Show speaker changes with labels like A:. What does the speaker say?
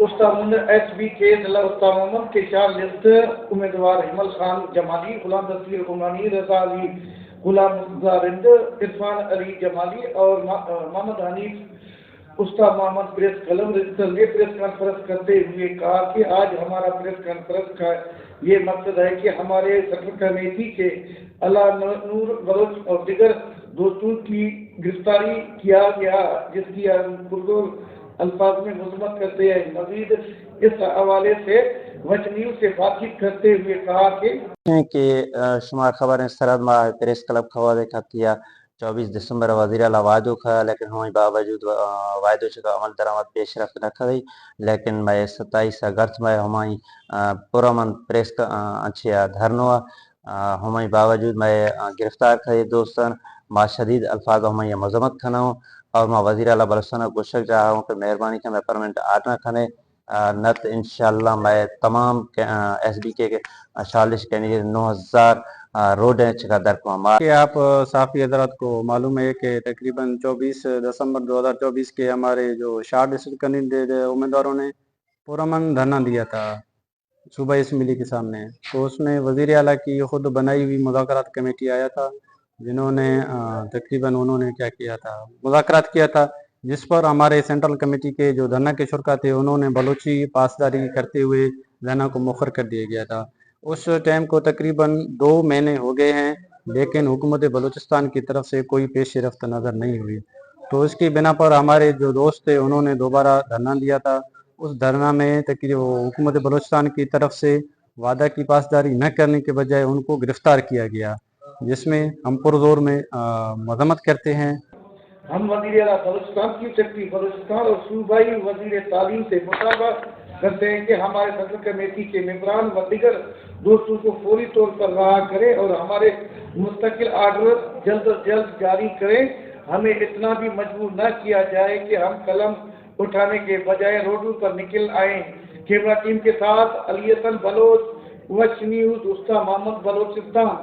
A: उस्ताद SBK ज़िला उस्ताद मोहम्मद के 4 list उम्मीदवार हिमल खान जमाली, गुलाम दस्तगीर उमानी, रजा अली गुलाम मुर्तज़ा रिंद, इरफान अली जमाली और मोहम्मद हनीफ उस्ताद मोहम्मद प्रेस कलम रजिस्टर ने प्रेस कॉन्फ्रेंस करते हुए कहा कि आज हमारा प्रेस कॉन्फ्रेंस का ये मकसद है कि हमारे सेंट्रल कमेटी के अला नूर बलोच और दिगर दोस्तों की गिरफ्तारी किया गया, जिसकी पुरजोर अल्फाज में मजम्मत करते हैं। मजीद इस हवाले से वच न्यूज से बातचीत करते हुए कहा कि
B: शुमार खबर सरहद में प्रेस क्लब खवा देखा किया 24 दिसंबर वज़ीर आला वायदो खा, लेकिन हमारे बावजूद वायदो का अमल दरामद पेशरफ न करी, लेकिन मैं 27 अगस्त में हमारी पुरमन प्रेस का अच्छे धरनो हमारी बावजूद मैं गिरफ्तार करे दोस्तन माँ शदीद अल्फाज हमारी मजम्मत खना और माँ वज़ीर आला बलुचिस्तान कोशिश चाह हूँ कि मेहरबानी के मैं परमानेंट आर्डर खने नत इंशाल्लाह मैं तमाम SBK के 40 कैंडिडेट 9000 रोड का दरख्वास्त
C: कि आप साफ़ी हजरात को मालूम है कि तकरीबन 24 दिसंबर 2024 के हमारे जो 60 डिस्ट्रिक्ट कैंडिडेट उम्मीदवारों ने पुरअमन धरना दिया था सूबा असम्बली के सामने, तो उसमें वज़ीर आला की खुद बनाई हुई मुज़ाकरात कमेटी आया था, जिन्होंने तकरीबन उन्होंने क्या किया था, मुज़ाकरात किया था, जिस पर हमारे सेंट्रल कमेटी के जो धरना के शुरका थे उन्होंने बलोची पासदारी करते हुए धरना को मुखर कर दिया गया था। उस टाइम को तकरीबन 2 महीने हो गए हैं, लेकिन हुकूमत बलूचिस्तान की तरफ से कोई पेश रफ्त नज़र नहीं हुई। तो इसकी बिना पर हमारे जो दोस्त थे उन्होंने दोबारा धरना दिया था। उस धरना में तकरीबन हुकूमत बलूचिस्तान की तरफ से वादा की पासदारी न करने के बजाय उनको गिरफ्तार किया गया, जिसमें हम पुरजोर में मजम्मत करते हैं।
A: हम वज़ीर आला बलूचिस्तान की सेक्रेटरी बलूचिस्तान और सूबाई वज़ीर तालीम से मुतालबा करते हैं कि हमारे सेंट्रल कमेटी के मेंबरान व दीगर दोस्तों को फौरी तौर पर रहा करें और हमारे मुस्तकिल आर्डर जल्द अज जल्द जारी करें। हमें इतना भी मजबूर न किया जाए कि हम कलम उठाने के बजाय रोडों पर निकल आए। कैमरा टीम के साथ अली हसन बलोच, वच न्यूज, उस्ताद मोहम्मद बलोचिस्तान।